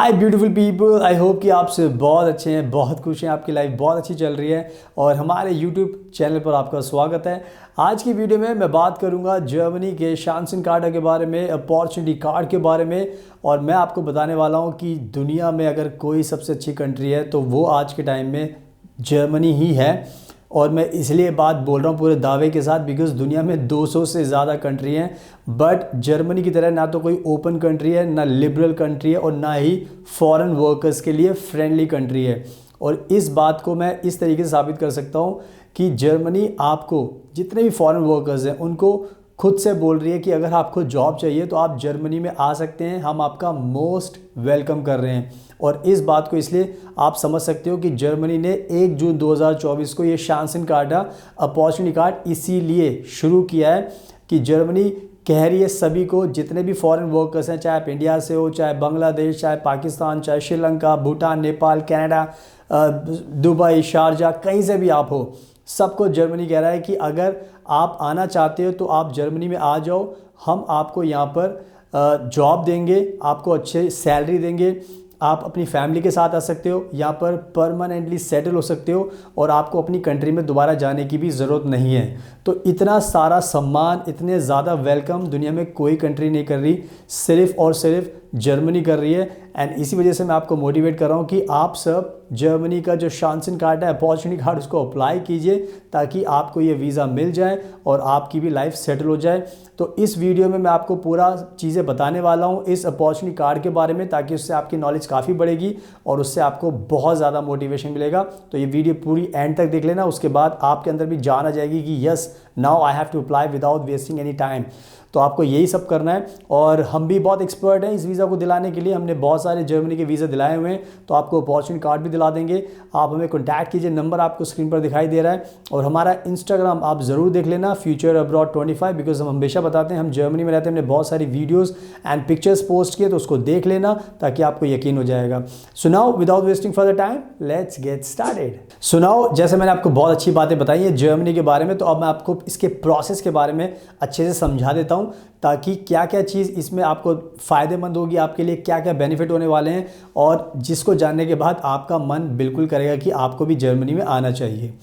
Hi beautiful people, I hope कि आप सब बहुत अच्छे हैं, बहुत खुश हैं, आपकी लाइफ बहुत अच्छी चल रही है और हमारे यूट्यूब चैनल पर आपका स्वागत है। आज की वीडियो में मैं बात करूंगा जर्मनी के शांसन कार्ड के बारे में, अपॉर्चुनिटी कार्ड के बारे में। और मैं आपको बताने वाला हूं कि दुनिया में अगर कोई सबसे अच्छी कंट्री है तो वो आज के टाइम में जर्मनी ही है। और मैं इसलिए बात बोल रहा हूँ पूरे दावे के साथ बिकॉज दुनिया में 200 से ज़्यादा कंट्री हैं, बट जर्मनी की तरह ना तो कोई ओपन कंट्री है, ना लिबरल कंट्री है और ना ही फॉरेन वर्कर्स के लिए फ्रेंडली कंट्री है। और इस बात को मैं इस तरीके से साबित कर सकता हूँ कि जर्मनी आपको, जितने भी फॉरेन वर्कर्स हैं उनको खुद से बोल रही है कि अगर आपको जॉब चाहिए तो आप जर्मनी में आ सकते हैं, हम आपका मोस्ट वेलकम कर रहे हैं। और इस बात को इसलिए आप समझ सकते हो कि जर्मनी ने 1 जून 2024 को ये शांसन कार्ड, अपॉर्चुनिटी कार्ड इसीलिए शुरू किया है कि जर्मनी कह रही है सभी को, जितने भी फॉरेन वर्कर्स हैं, चाहे आप इंडिया से हो, चाहे बांग्लादेश, चाहे पाकिस्तान, चाहे Sri Lanka, Bhutan, Nepal, Canada, Dubai, Sharjah, कहीं से भी आप हो, सबको जर्मनी कह रहा है कि अगर आप आना चाहते हो तो आप जर्मनी में आ जाओ, हम आपको यहाँ पर जॉब देंगे, आपको अच्छे सैलरी देंगे, आप अपनी फैमिली के साथ आ सकते हो, यहाँ पर परमानेंटली सेटल हो सकते हो और आपको अपनी कंट्री में दोबारा जाने की भी ज़रूरत नहीं है। तो इतना सारा सम्मान, इतने ज़्यादा वेलकम दुनिया में कोई कंट्री नहीं कर रही, सिर्फ़ और सिर्फ जर्मनी कर रही है। एंड इसी वजह से मैं आपको मोटिवेट कर रहा हूँ कि आप सब जर्मनी का जो शांसन कार्ड है, अपॉर्चुनिटी कार्ड, उसको अप्लाई कीजिए ताकि आपको ये वीज़ा मिल जाए और आपकी भी लाइफ सेटल हो जाए। तो इस वीडियो में मैं आपको पूरा चीज़ें बताने वाला हूँ इस अपॉर्चुनिटी कार्ड के बारे में, ताकि उससे आपकी नॉलेज काफ़ी बढ़ेगी और उससे आपको बहुत ज़्यादा मोटिवेशन मिलेगा। तो ये वीडियो पूरी एंड तक देख लेना, उसके बाद आपके अंदर भी जान आ जाएगी कि yes, now I have to apply without wasting any time. तो आपको यही सब करना है और हम भी बहुत एक्सपर्ट हैं इस वीज़ा को दिलाने के लिए, हमने बहुत सारे जर्मनी के वीज़ा दिलाए हुए हैं, तो आपको अपॉर्चुनिटी कार्ड भी दिला देंगे। आप हमें कॉन्टैक्ट कीजिए, नंबर आपको स्क्रीन पर दिखाई दे रहा है। और हमारा इंस्टाग्राम आप ज़रूर देख लेना, फ्यूचर अब्रॉड 25, बिकॉज हम हमेशा बताते हैं हम जर्मनी में रहते हैं, हमने बहुत सारी वीडियोज़ एंड पिक्चर्स पोस्ट किए, तो उसको देख लेना ताकि आपको यकीन हो जाएगा। सुनाओ, without wasting further time, let's get started. सुनाओ, जैसे मैंने आपको बहुत अच्छी बातें बताई हैं जर्मनी के बारे में, तो अब मैं आपको इसके प्रोसेस के बारे में अच्छे से समझा देता हूँ ताकि क्या क्या चीज़ इसमें आपको फ़ायदेमंद होगी, आपके लिए क्या क्या बेनिफिट होने वाले हैं, और जिसको जानने के बाद आपका मन बिल्कुल करेगा कि आपको भी जर्मनी में आना चाहिए।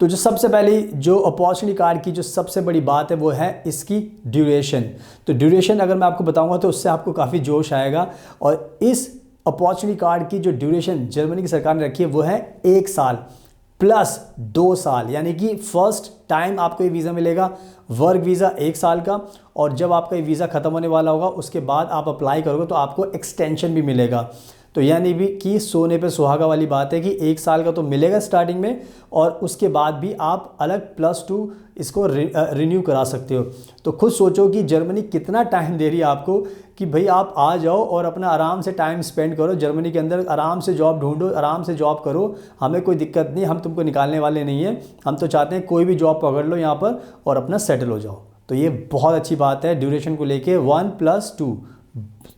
तो जो सबसे पहले जो अपॉर्चुनिटी कार्ड की जो सबसे बड़ी बात है वो है इसकी ड्यूरेशन। तो ड्यूरेशन अगर मैं आपको बताऊंगा तो उससे आपको काफ़ी जोश आएगा। और इस अपॉर्चुनिटी कार्ड की जो ड्यूरेशन जर्मनी की सरकार ने रखी है वो है 1 साल प्लस 2 साल, यानी कि फर्स्ट टाइम आपको ये वीज़ा मिलेगा वर्क वीज़ा 1 साल का, और जब आपका ये वीज़ा ख़त्म होने वाला होगा उसके बाद आप अप्लाई करोगे तो आपको एक्सटेंशन भी मिलेगा। तो यानी भी कि सोने पे सुहागा वाली बात है कि 1 साल का तो मिलेगा स्टार्टिंग में, और उसके बाद भी आप अलग +2 इसको रिन्यू करा सकते हो। तो खुद सोचो कि जर्मनी कितना टाइम दे रही है आपको कि भाई आप आ जाओ और अपना आराम से टाइम स्पेंड करो जर्मनी के अंदर, आराम से जॉब ढूंढो, आराम से जॉब करो, हमें कोई दिक्कत नहीं, हम तुमको निकालने वाले नहीं हैं। हम तो चाहते हैं कोई भी जॉब पकड़ लो यहाँ पर और अपना सेटल हो जाओ। तो ये बहुत अच्छी बात है ड्यूरेशन को लेके 1+2,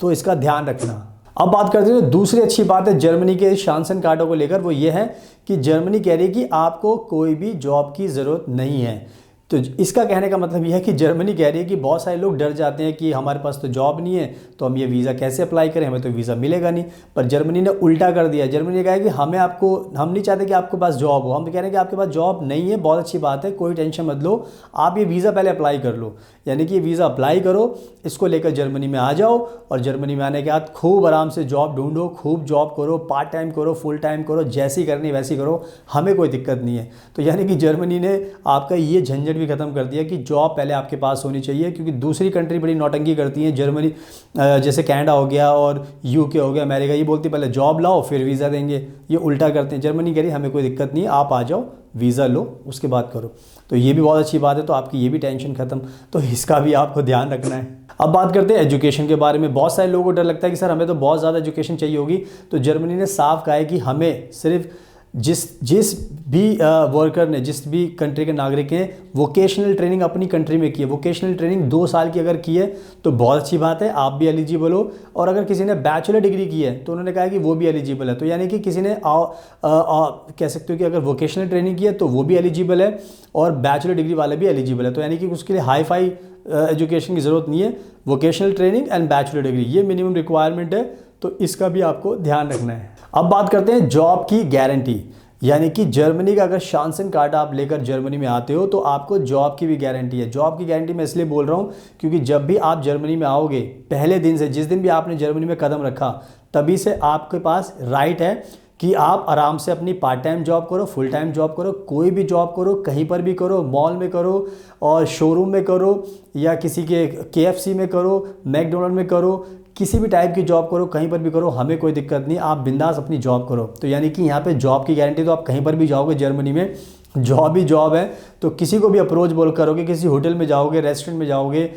तो इसका ध्यान रखना। अब बात करते हैं दूसरी अच्छी बात है जर्मनी के शांसन कार्डों को लेकर, वो ये है कि जर्मनी कह रही है कि आपको कोई भी जॉब की ज़रूरत नहीं है। तो इसका कहने का मतलब यह है कि जर्मनी कह रही है कि बहुत सारे लोग डर जाते हैं कि हमारे पास तो जॉब नहीं है तो हम ये वीज़ा कैसे अप्लाई करें, हमें तो वीज़ा मिलेगा नहीं। पर जर्मनी ने उल्टा कर दिया, जर्मनी ने कहा है कि हम नहीं चाहते कि आपके पास जॉब हो, हम कह रहे हैं कि आपके पास जॉब नहीं है, बहुत अच्छी बात है, कोई टेंशन मत लो, आप ये वीज़ा पहले अप्लाई कर लो। यानी कि ये वीज़ा अप्लाई करो, इसको लेकर जर्मनी में आ जाओ और जर्मनी में आने के बाद खूब आराम से जॉब ढूंढो, खूब जॉब करो, पार्ट टाइम करो, फुल टाइम करो, जैसी करनी वैसी करो, हमें कोई दिक्कत नहीं है। तो यानी कि जर्मनी ने आपका ये झंझट भी ख़त्म कर दिया कि जॉब पहले आपके पास होनी चाहिए, क्योंकि दूसरी कंट्री बड़ी नौटंकी करती हैं, जर्मनी जैसे कनाडा हो गया और यूके हो गया, अमेरिका, ये बोलती पहले जॉब लाओ फिर वीज़ा देंगे, ये उल्टा करते हैं। जर्मनी कह रही हमें कोई दिक्कत नहीं है, आप आ जाओ, वीज़ा लो, उसके बाद करो। तो ये भी बहुत अच्छी बात है, तो आपकी ये भी टेंशन खत्म, तो इसका भी आपको ध्यान रखना है। अब बात करते हैं एजुकेशन के बारे में। बहुत सारे लोगों को डर लगता है कि सर हमें तो बहुत ज़्यादा एजुकेशन चाहिए होगी, तो जर्मनी ने साफ कहा है कि हमें सिर्फ जिस भी वर्कर ने, जिस भी कंट्री के नागरिक हैं, वोकेशनल ट्रेनिंग अपनी कंट्री में की है, वोकेशनल ट्रेनिंग 2 साल की अगर की है तो बहुत अच्छी बात है, आप भी एलिजिबल हो। और अगर किसी ने बैचलर डिग्री की है तो उन्होंने कहा कि वो भी एलिजिबल है। तो यानी कि किसी ने कह सकते हो कि अगर वोकेशनल ट्रेनिंग की है तो वो भी एलिजिबल है और बैचलर डिग्री वाले भी एलिजिबल है। तो यानी कि उसके लिए हाई फाई एजुकेशन की ज़रूरत नहीं है, vocational training and bachelor degree ये मिनिमम रिक्वायरमेंट है। तो इसका भी आपको ध्यान रखना है। अब बात करते हैं जॉब की गारंटी, यानी कि जर्मनी का अगर शांसन कार्ड आप लेकर जर्मनी में आते हो तो आपको जॉब की भी गारंटी है। जॉब की गारंटी मैं इसलिए बोल रहा हूँ क्योंकि जब भी आप जर्मनी में आओगे, पहले दिन से, जिस दिन भी आपने जर्मनी में कदम रखा, तभी से आपके पास राइट है कि आप आराम से अपनी पार्ट टाइम जॉब करो, फुल टाइम जॉब करो, कोई भी जॉब करो, कहीं पर भी करो, मॉल में करो और शोरूम में करो या किसी के KFC में करो, मैकडोनल्ड में करो, किसी भी टाइप की जॉब करो, कहीं पर भी करो, हमें कोई दिक्कत नहीं, आप बिंदास अपनी जॉब करो। तो यानी कि यहाँ पे जॉब की गारंटी, तो आप कहीं पर भी जाओगे जर्मनी में, जॉब ही जॉब है। तो किसी को भी अप्रोच बोल करोगे, किसी होटल में जाओगे, रेस्टोरेंट में जाओगे,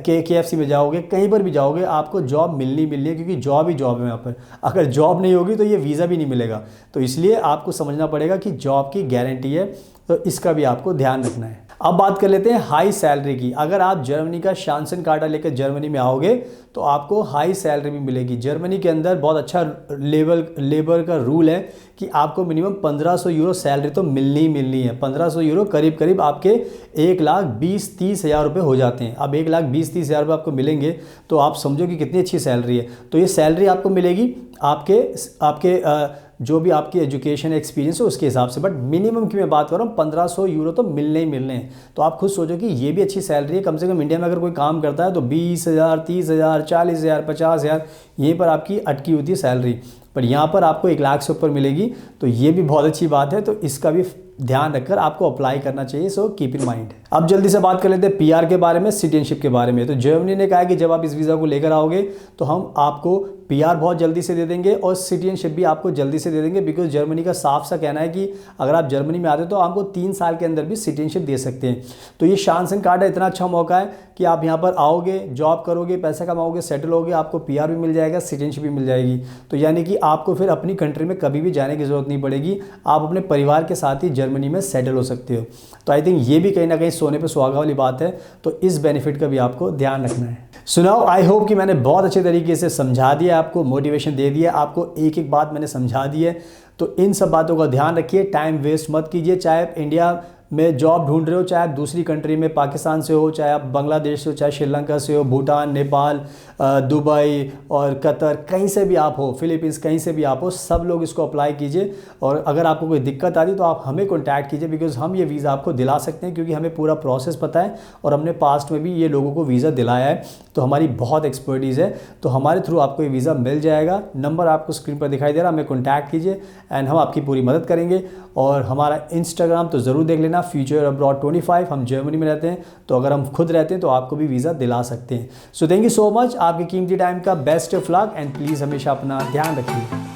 KFC में जाओगे, कहीं पर भी जाओगे, आपको जॉब मिलनी है, क्योंकि जॉब ही जॉब है यहाँ पर। अगर जॉब नहीं होगी तो ये वीज़ा भी नहीं मिलेगा। तो इसलिए आपको समझना पड़ेगा कि जॉब की गारंटी है, तो इसका भी आपको ध्यान रखना है। अब बात कर लेते हैं हाई सैलरी की। अगर आप जर्मनी का शांसन कार्ड लेकर जर्मनी में आओगे तो आपको हाई सैलरी भी मिलेगी। जर्मनी के अंदर बहुत अच्छा लेबर का रूल है कि आपको मिनिमम 1500 यूरो सैलरी तो मिलनी ही मिलनी है। 1500 यूरो करीब करीब आपके 1,20,30,000 रुपये हो जाते हैं। अब 1,20,30,000 रुपये आपको मिलेंगे तो आप समझो कि कितनी अच्छी सैलरी है। तो ये सैलरी आपको मिलेगी आपके जो भी आपकी एजुकेशन एक्सपीरियंस है उसके हिसाब से, बट मिनिमम की मैं बात कर रहा हूँ 1500 यूरो तो मिलने ही मिलने हैं। तो आप खुद सोचो कि ये भी अच्छी सैलरी है। कम से कम इंडिया में अगर कोई काम करता है तो 20,000, 30,000, 40,000, 50,000 यहीं पर आपकी अटकी होती है सैलरी, पर यहाँ पर आपको 1 लाख से ऊपर मिलेगी। तो ये भी बहुत अच्छी बात है, तो इसका भी ध्यान रखकर आपको अप्लाई करना चाहिए। So keep in mind. अब जल्दी से बात कर लेते हैं PR के बारे में, सिटीजनशिप के बारे में। तो जर्मनी ने कहा है कि जब आप इस वीज़ा को लेकर आओगे तो हम आपको PR बहुत जल्दी से दे देंगे और सिटीजनशिप भी आपको जल्दी से दे देंगे, बिकॉज जर्मनी का साफ सा कहना है कि अगर आप जर्मनी में आते हो तो आपको 3 साल के अंदर भी सिटीजनशिप दे सकते हैं। तो ये शांसन कार्ड है, इतना अच्छा मौका है कि आप यहाँ पर आओगे, जॉब करोगे, पैसा कमाओगे, सेटल होगे, आपको PR भी मिल जाएगा, सिटीजनशिप भी मिल जाएगी। तो यानी कि आपको फिर अपनी कंट्री में कभी भी जाने की ज़रूरत नहीं पड़ेगी, आप अपने परिवार के साथ ही जर्मनी में सेटल हो सकते हो। तो आई थिंक ये भी कहीं ना कहीं सोने पे सुहागा वाली बात है, तो इस बेनिफिट का भी आपको ध्यान रखना है। सुनाओ, आई होप कि मैंने बहुत अच्छे तरीके से समझा दिया, आपको मोटिवेशन दे दिया, आपको एक एक बात मैंने समझा दी है। तो इन सब बातों का ध्यान रखिए, टाइम वेस्ट मत कीजिए। चाहे आप इंडिया में जॉब ढूंढ रहे हो, चाहे आप दूसरी कंट्री में, पाकिस्तान से हो, चाहे आप बांग्लादेश से हो, चाहे श्रीलंका से हो, भूटान, नेपाल, दुबई और कतर, कहीं से भी आप हो, फिलीपींस, कहीं से भी आप हो, सब लोग इसको अप्लाई कीजिए। और अगर आपको कोई दिक्कत आती तो आप हमें कॉन्टैक्ट कीजिए, बिकॉज हम ये वीज़ा आपको दिला सकते हैं, क्योंकि हमें पूरा प्रोसेस पता है और हमने पास्ट में भी ये लोगों को वीज़ा दिलाया है। तो हमारी बहुत एक्सपर्टीज़ है, तो हमारे थ्रू आपको ये वीज़ा मिल जाएगा। नंबर आपको स्क्रीन पर दिखाई दे रहा है, हमें कॉन्टैक्ट कीजिए एंड हम आपकी पूरी मदद करेंगे। और हमारा इंस्टाग्राम तो ज़रूर देख लेना, फ्यूचर अब्रॉड 25। हम जर्मनी में रहते हैं, तो अगर हम खुद रहते हैं तो आपको भी वीज़ा दिला सकते हैं। So thank you so much, आपके कीमती टाइम का best of luck and please हमेशा अपना ध्यान रखिए।